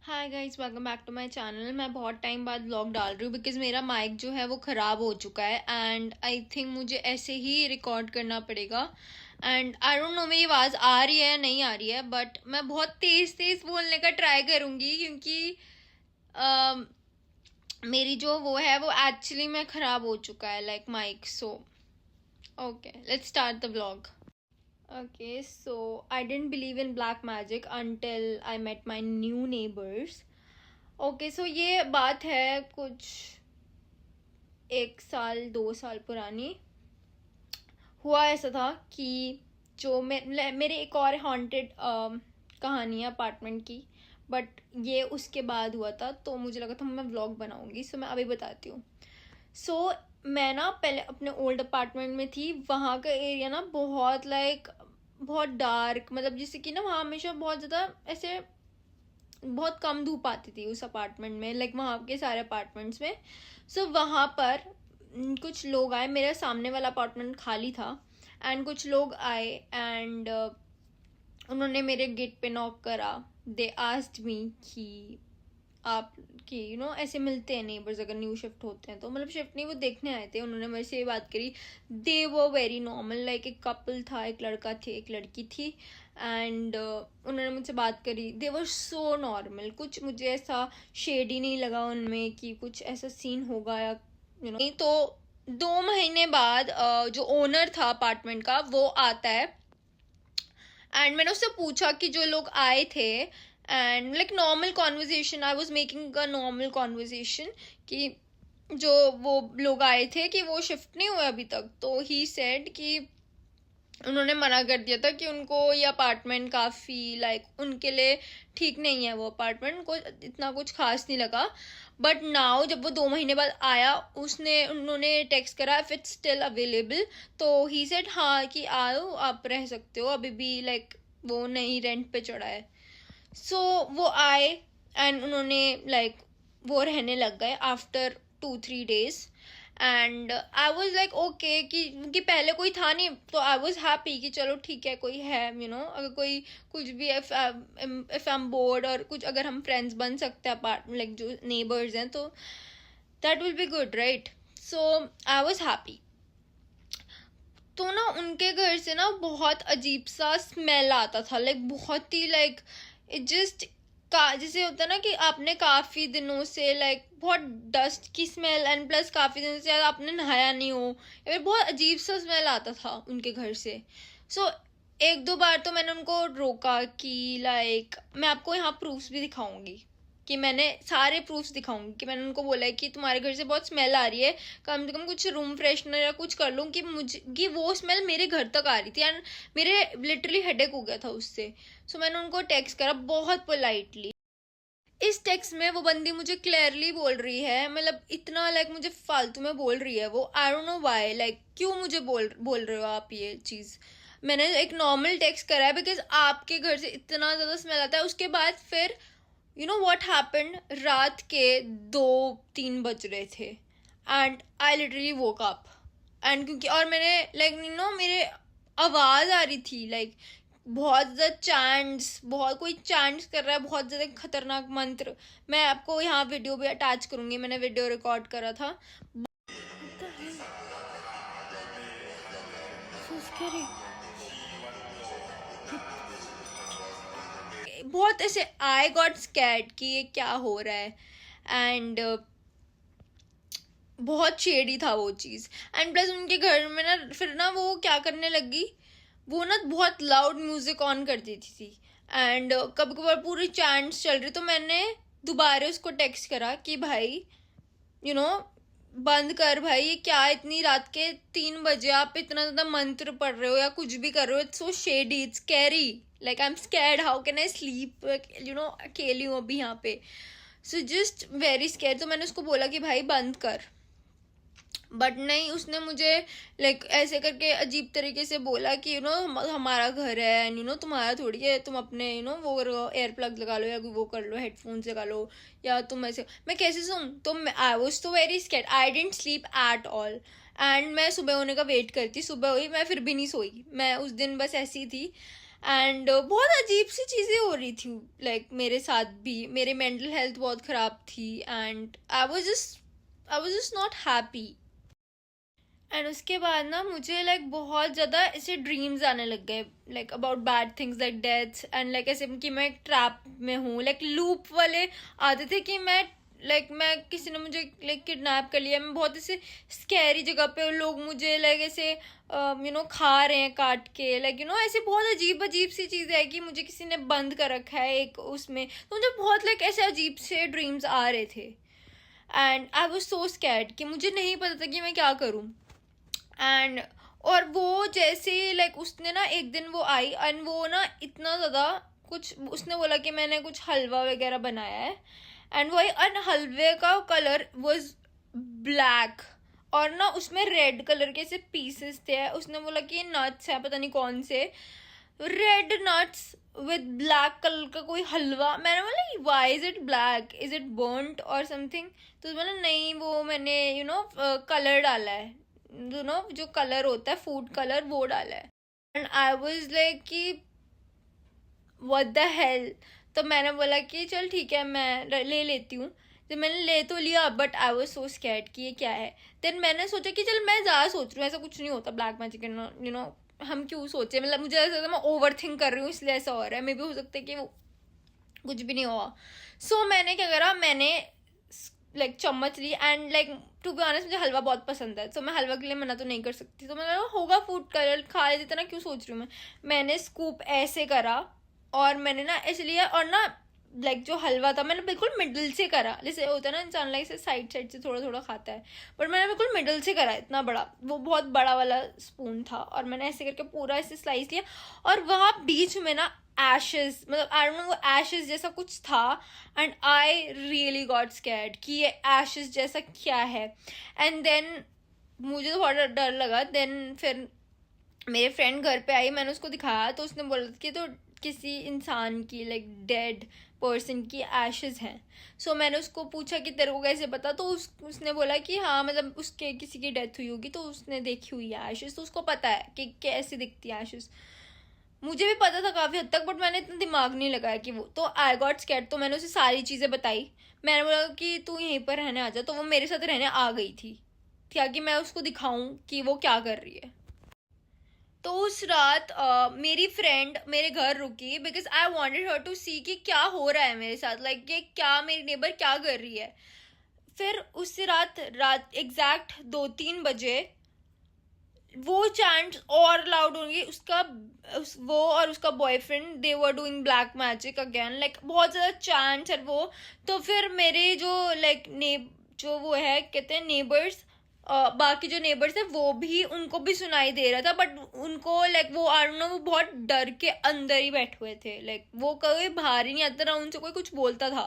Hi guys, welcome back to my channel. मैं बहुत time बाद व्लॉग डाल रही हूँ बिकॉज मेरा माइक जो है वो ख़राब हो चुका है एंड आई थिंक मुझे ऐसे ही रिकॉर्ड करना पड़ेगा। एंड आई डोंट नो मेरी आवाज़ आ रही है या नहीं आ रही है, बट मैं बहुत तेज़ तेज़ बोलने का ट्राई करूँगी क्योंकि अम, मेरी जो वो है वो एक्चुअली में ख़राब हो चुका है like mic. So okay, let's start the vlog. Okay, so I didn't believe in black magic until I met my new neighbors. Okay, so ये बात है कुछ 1 साल 2 साल पुरानी। हुआ ऐसा था कि जो मेरे एक और हॉन्टेड कहानी है अपार्टमेंट की, बट ये उसके बाद हुआ था तो मुझे लगा था मैं व्लॉग बनाऊंगी, सो मैं अभी बताती हूँ। सो मैं ना पहले अपने ओल्ड अपार्टमेंट में थी। वहाँ का एरिया ना बहुत बहुत डार्क, मतलब जैसे कि ना वहाँ हमेशा बहुत ज़्यादा ऐसे बहुत कम धूप आती थी उस अपार्टमेंट में, लाइक वहाँ के सारे अपार्टमेंट्स में। सो वहाँ पर कुछ लोग आए, मेरा सामने वाला अपार्टमेंट खाली था एंड कुछ लोग आए एंड उन्होंने मेरे गेट पे नॉक करा। दे आस्क्ड मी कि आप कि ऐसे मिलते हैं नेबर्स अगर न्यू शिफ्ट होते हैं तो, मतलब शिफ्ट नहीं, वो देखने आए थे। उन्होंने मेरे से ये बात करी। दे वो वेरी नॉर्मल, लाइक एक कपल था, एक लड़का थी एक लड़की थी एंड उन्होंने मुझसे बात करी। दे वर सो नॉर्मल, कुछ मुझे ऐसा शेड ही नहीं लगा उनमें कि कुछ ऐसा सीन होगा या नहीं। तो 2 महीने बाद जो ओनर था अपार्टमेंट का वो आता है एंड मैंने उससे पूछा कि जो लोग आए थे, and like normal conversation, I was making a normal conversation कि जो वो लोग आए थे कि वो शिफ्ट नहीं हुए अभी तक। तो ही सेड कि उन्होंने मना कर दिया था कि उनको ये अपार्टमेंट काफ़ी लाइक उनके लिए ठीक नहीं है, वो अपार्टमेंट को इतना कुछ खास नहीं लगा। बट नाउ जब वो 2 महीने बाद आया, उन्होंने टेक्स्ट करा इफ इट्स स्टिल अवेलेबल। तो ही सेड हाँ कि आओ आप रह सकते हो अभी भी, लाइक वो नहीं रेंट पे चढ़ा है। सो वो आए एंड उन्होंने लाइक वो रहने लग गए after 2-3 days। And I was like okay कि पहले कोई था नहीं, तो आई वॉज हैप्पी कि चलो ठीक है कोई है, अगर कोई कुछ भी, इफ आई एम बोर्ड और कुछ अगर हम फ्रेंड्स बन सकते हैं अपार्ट लाइक जो नेबर्स हैं तो that will be good, right. So I was happy. तो ना उनके घर से ना बहुत अजीब सा स्मेल आता था, लाइक बहुत ही लाइक इट जस्ट का जैसे होता है ना कि आपने काफ़ी दिनों से लाइक बहुत डस्ट की स्मेल एंड प्लस काफ़ी दिनों से आपने नहाया नहीं हो, या फिर बहुत अजीब सा स्मेल आता था उनके घर से। सो 1-2 बार तो मैंने उनको रोका कि लाइक मैं आपको यहाँ प्रूफ्स भी दिखाऊंगी, कि मैंने सारे प्रूफ्स दिखाऊंगी कि मैंने उनको बोला है कि तुम्हारे घर से बहुत स्मेल आ रही है, कम से कम कुछ रूम फ्रेशनर या कुछ कर लूँ कि मुझे कि वो स्मेल मेरे घर तक आ रही थी एंड मेरे लिटरली हेडेक हो गया था उससे। सो मैंने उनको टेक्स्ट करा बहुत पोलाइटली। इस टेक्स्ट में वो बंदी मुझे क्लियरली बोल रही है, मतलब इतना लाइक मुझे फालतू में बोल रही है वो। आई डोंट नो व्हाई, लाइक क्यों मुझे बोल रहे हो आप ये चीज़। मैंने एक नॉर्मल टेक्स्ट करा है बिकॉज आपके घर से इतना ज़्यादा स्मेल आता है। उसके बाद फिर व्हाट हैपेंड, रात के 2-3 बज रहे थे and I literally woke up and क्योंकि और मैंने लाइक मेरे आवाज़ आ रही थी लाइक बहुत ज़्यादा चैंट्स, बहुत कोई चैंट्स कर रहा है, बहुत ज़्यादा खतरनाक मंत्र। मैं आपको यहाँ वीडियो भी अटैच करूँगी, मैंने वीडियो रिकॉर्ड करा था। बहुत ऐसे आई गॉट स्कैर्ड कि ये क्या हो रहा है एंड बहुत शेडी था वो चीज़। एंड प्लस उनके घर में ना फिर ना वो क्या करने लगी, वो ना बहुत लाउड म्यूज़िक ऑन कर देती थी एंड कभी कभार पूरी चैंट्स चल रही। तो मैंने दोबारा उसको टेक्स्ट करा कि भाई यू नो बंद कर भाई, ये क्या इतनी रात के 3 बजे आप इतना ज़्यादा मंत्र पढ़ रहे हो या कुछ भी कर रहे हो, it's so shady, it's scary, like I am scared, how can I sleep, अकेली हूँ अभी यहाँ पे। So just very scare. तो मैंने उसको बोला कि भाई बंद कर, बट नहीं, उसने मुझे लाइक ऐसे करके अजीब तरीके से बोला कि हमारा घर है एंड तुम्हारा थोड़ी है, तुम अपने वो एयर प्लग लगा लो या वो कर लो, हेडफोन्स लगा लो, या तुम ऐसे। मैं कैसे सुन, तो आई वॉज तो very scared, I didn't sleep at all and मैं सुबह होने का वेट करती, सुबह हुई मैं फिर भी नहीं सोई, मैं उस दिन बस ऐसी थी। एंड बहुत अजीब सी चीज़ें हो रही थी लाइक मेरे साथ भी, मेरे मेंटल हेल्थ बहुत ख़राब थी and I was just not happy. And उसके बाद ना मुझे लाइक बहुत ज़्यादा ऐसे ड्रीम्स आने लग गए like about bad things like deaths and like ऐसे कि मैं एक ट्रैप में हूँ, लाइक लूप वाले आते थे कि मैं किसी ने मुझे लाइक किडनैप कर लिया, मैं बहुत ऐसे स्कैरी जगह पे, लोग मुझे लाइक ऐसे खा रहे हैं काट के, लाइक ऐसे बहुत अजीब अजीब सी चीज़ें है कि मुझे किसी ने बंद कर रखा है एक उसमें। तो मुझे बहुत लाइक ऐसे अजीब से ड्रीम्स आ रहे थे and I was so scared कि मुझे नहीं पता था कि मैं क्या करूँ। एंड और वो जैसे लाइक उसने ना एक दिन वो आई एंड वो ना इतना ज़्यादा कुछ उसने बोला कि मैंने कुछ हलवा वगैरह बनाया है एंड वही एंड हलवे का कलर वाज ब्लैक और ना उसमें रेड कलर के ऐसे पीसेस थे। उसने बोला कि ये नट्स है, पता नहीं कौन से red nuts with black colour का कोई हलवा। मैंने बोला why is it black, is it burnt और समथिंग? तो बोला नहीं वो मैंने कलर डाला है, जो कलर होता है फूड कलर वो डाला है। एंड आई वाज लाइक कि व्हाट द हेल। तो मैंने बोला कि चल ठीक है मैं ले लेती हूँ। तो मैंने ले तो लिया but I was so scared कि ये क्या है। देन मैंने सोचा कि चल मैं ज़्यादा सोच रही हूँ, ऐसा कुछ नहीं होता ब्लैक मैजिक, हम क्यों सोचे, मतलब मुझे ऐसा था मैं ओवर थिंक कर रही हूँ इसलिए ऐसा हो रहा है, मे भी हो सकता है कि वो कुछ भी नहीं हुआ। सो मैंने क्या करा, मैंने लाइक चम्मच ली and like to be honest मुझे हलवा बहुत पसंद है, तो मैं हलवा के लिए मना तो नहीं कर सकती। तो मैंने होगा फूड कलर खा लेते ना, क्यों सोच रही हूँ मैंने स्कूप ऐसे करा और मैंने ना इसलिए और ना लाइक जो हलवा था मैंने बिल्कुल मिडिल से करा, जैसे होता है ना इंसान लाइक से साइड साइड से थोड़ा थोड़ा खाता है, बट मैंने बिल्कुल मिडिल से करा, इतना बड़ा, वो बहुत बड़ा वाला स्पून था और मैंने ऐसे करके पूरा ऐसे स्लाइस लिया और वहाँ बीच में ना एशेस, मतलब आई डोंट नो वो एशेस जैसा कुछ था and I really got scared कि ये एशेस जैसा क्या है। एंड देन मुझे तो बहुत डर लगा। देन फिर मेरे फ्रेंड घर पे आई, मैंने उसको दिखाया तो उसने बोला कि तो किसी इंसान की लाइक डेड पर्सन की एशेज हैं। सो मैंने उसको पूछा कि तेरे को कैसे पता, तो उसने बोला कि हाँ मतलब उसके किसी की डेथ हुई होगी तो उसने देखी हुई है एशेज, तो उसको पता है कि कैसे दिखती है एशेज। मुझे भी पता था काफ़ी हद तक बट मैंने इतना दिमाग नहीं लगाया कि वो, तो आई गॉट स्कैर्ड। तो मैंने उसे सारी चीज़ें बताई, मैंने बोला कि तू यहीं पर रहने आ जा, तो वो मेरे साथ रहने आ गई थी ताकि मैं उसको दिखाऊं कि वो क्या कर रही है। तो उस रात मेरी फ्रेंड मेरे घर रुकी because I wanted her to see कि क्या हो रहा है मेरे साथ, लाइक ये क्या मेरी नेबर क्या कर रही है। फिर उस रात एग्जैक्ट 2-3 बजे वो चैंट और लाउड होंगे, वो और उसका boyfriend they were doing black magic again, like बहुत ज़्यादा चैंट्स है वो। तो फिर मेरे जो लाइक जो वो है कहते हैं नेबर्स, बाकी जो नेबर्स है वो भी, उनको भी सुनाई दे रहा था बट उनको लाइक वो आई डोंट नो वो बहुत डर के अंदर ही बैठे हुए थे, लाइक वो कभी बाहर ही नहीं आता, ना उनसे कोई कुछ बोलता था।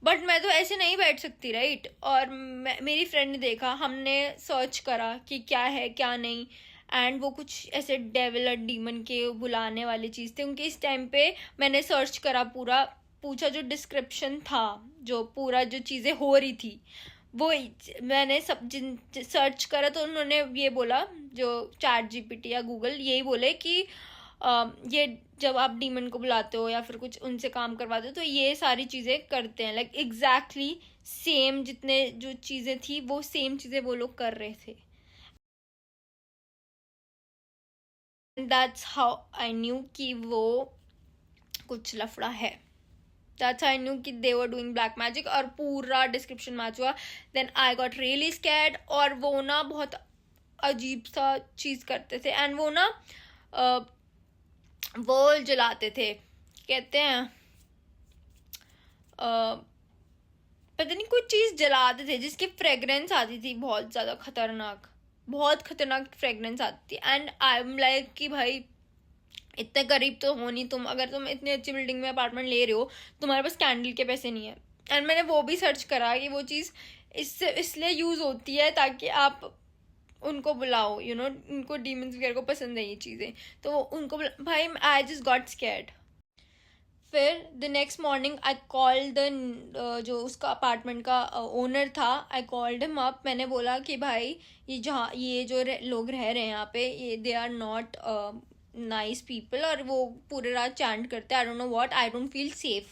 बट मैं तो ऐसे नहीं बैठ सकती राइट। और मेरी फ्रेंड ने देखा, हमने सर्च करा कि क्या है क्या नहीं एंड वो कुछ ऐसे डेविल और डीमन के बुलाने वाली चीज़ थे उनके इस टाइम पे। मैंने सर्च करा पूरा, पूछा जो डिस्क्रिप्शन था, जो पूरा जो चीज़ें हो रही थी वो मैंने सब जिन सर्च करा, तो उन्होंने ये बोला, जो चैट जीपीटी या गूगल यही बोले कि ये जब आप डीमन को बुलाते हो या फिर कुछ उनसे काम करवाते हो तो ये सारी चीज़ें करते हैं, लाइक एग्जैक्टली सेम जितने जो चीज़ें थी वो सेम चीज़ें वो लोग कर रहे थे। दैट्स हाउ आई न्यू कि वो कुछ लफड़ा है। दैट्स आई न्यू कि they were doing black magic और पूरा डिस्क्रिप्शन मैच हुआ। Then I got really scared और वो ना बहुत अजीब सा चीज़ करते थे एंड वो ना वो जलाते थे, कहते हैं पता नहीं कुछ चीज़ जलाते थे जिसकी फ्रेगरेंस आती थी बहुत ज़्यादा खतरनाक, बहुत खतरनाक फ्रेगरेंस आती थी। एंड आई एम लाइक कि भाई इतने करीब तो हो नहीं तुम, अगर तुम इतनी अच्छी बिल्डिंग में अपार्टमेंट ले रहे हो तुम्हारे पास कैंडल के पैसे नहीं है। एंड मैंने वो भी सर्च करा कि वो चीज़ इसलिए यूज़ होती है ताकि आप उनको बुलाओ, उनको डीमंस वगैरह को पसंद है ये चीज़ें, तो उनको भाई आई जस्ट गॉट स्कैर्ड। फिर the next morning I called the जो उसका अपार्टमेंट का ओनर था, आई कॉल्ड हिम अप। मैंने बोला कि भाई ये जो लोग रह रहे हैं यहाँ पे ये they are not nice people, और वो पूरे रात चैंट करते, I don't know what, I don't feel safe.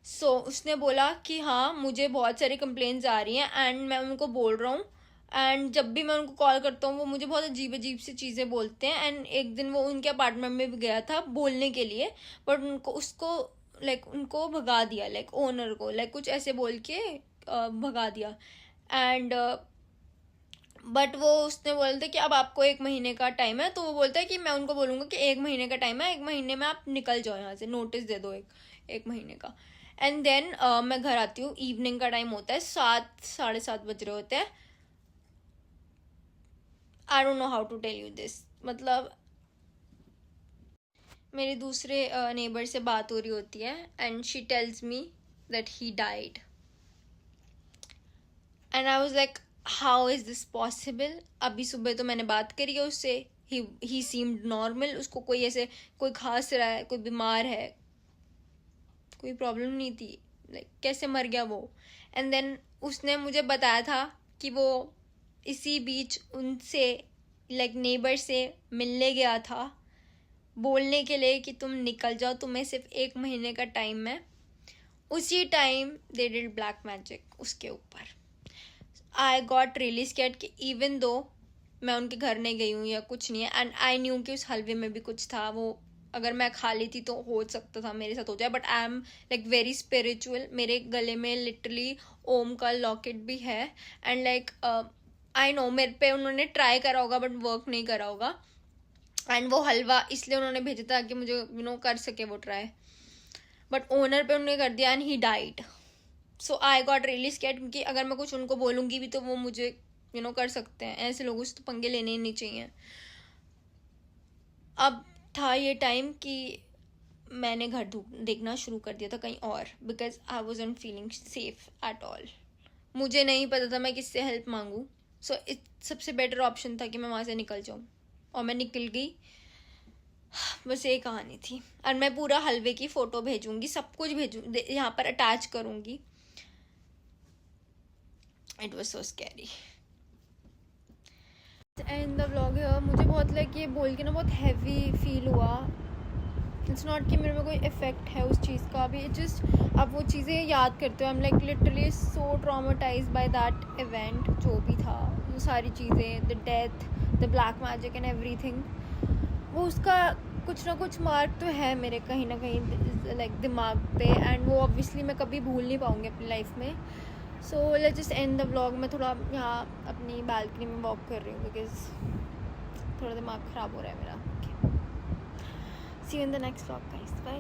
So उसने बोला कि हाँ मुझे बहुत सारी कंप्लेंट्स आ रही हैं एंड मैं उनको बोल रहा हूँ, एंड जब भी मैं उनको कॉल करता हूँ वो मुझे बहुत अजीब अजीब सी चीज़ें बोलते हैं. एंड एक दिन वो उनके अपार्टमेंट में भी गया था बोलने के लिए, बट उनको उसको उनको भगा दिया, ओनर को कुछ ऐसे बोल के भगा दिया. एंड बट वो उसने बोलते कि अब आपको 1 महीने का टाइम है, तो वो बोलता है कि मैं उनको बोलूँगा कि 1 महीने का टाइम है, 1 महीने में आप निकल जाओ यहाँ से, नोटिस दे दो एक महीने का. एंड देन मैं घर आती हूँ, इवनिंग का टाइम होता है, 7 साढ़े 7 बज रहे होते हैं. I don't know how to tell you this. मतलब मेरे दूसरे नेबर से बात हो रही होती है and she tells me that he died. And I was like how is this possible. अभी सुबह तो मैंने बात करी है उससे, ही सीम्ड नॉर्मल, उसको कोई ऐसे कोई खांस रहा है, कोई बीमार है, कोई प्रॉब्लम नहीं थी, कैसे मर गया वो. एंड देन उसने मुझे बताया था कि वो इसी बीच उनसे नेबर से मिलने गया था, बोलने के लिए कि तुम निकल जाओ, तुम्हें सिर्फ 1 महीने का टाइम है. उसी time they did black magic उसके ऊपर. आई गॉट रियली स्कैर्ड कि इवन दो मैं उनके घर नहीं गई हूँ या कुछ नहीं है, एंड आई न्यू कि उस हलवे में भी कुछ था, वो अगर मैं खा लेती तो हो सकता था मेरे साथ हो जाए. But I am very spiritual, मेरे गले में लिटरली ओम का लॉकेट भी है. एंड आई नो मेरे पे उन्होंने ट्राई करा होगा बट वर्क नहीं करा होगा. एंड वो हलवा इसलिए उन्होंने भेजा था कि मुझे कर सके वो ट्राई, बट ओनर पे उन्होंने कर दिया and he died. So I got really scared, क्योंकि अगर मैं कुछ उनको बोलूँगी भी तो वो मुझे कर सकते हैं. ऐसे लोगों से तो पंगे लेने ही नहीं चाहिए. अब था ये टाइम कि मैंने घर देखना शुरू कर दिया था कहीं और, because I wasn't feeling safe at all. मुझे नहीं पता था मैं किससे हेल्प मांगूँ. सो सबसे बेटर ऑप्शन था कि मैं वहाँ से निकल जाऊँ, और मैं निकल गई. बस ये कहानी थी. और मैं पूरा हलवे की फ़ोटो भेजूँगी, सब कुछ यहाँ पर अटैच करूँगी. It was so scary. And the vlog है. मुझे बहुत ये बोल के ना बहुत हैवी फील हुआ. इट्स नॉट कि मेरे में कोई इफ़ेक्ट है उस चीज़ का अभी, जस्ट अब वो चीज़ें याद करते हो I am literally so traumatised by that event. जो भी था वो सारी चीज़ें, the death, the black magic and everything, वो उसका कुछ ना कुछ मार्क तो है मेरे कहीं ना कहीं दिमाग पे. एंड वो ऑब्वियसली मैं कभी भूल नहीं पाऊँगी अपनी लाइफ में. So let's just and the vlog. मैं थोड़ा यहाँ अपनी बालकनी में वॉक कर रही हूँ बिकॉज थोड़ा दिमाग ख़राब हो रहा है मेरा. See you in the next vlog guys, bye.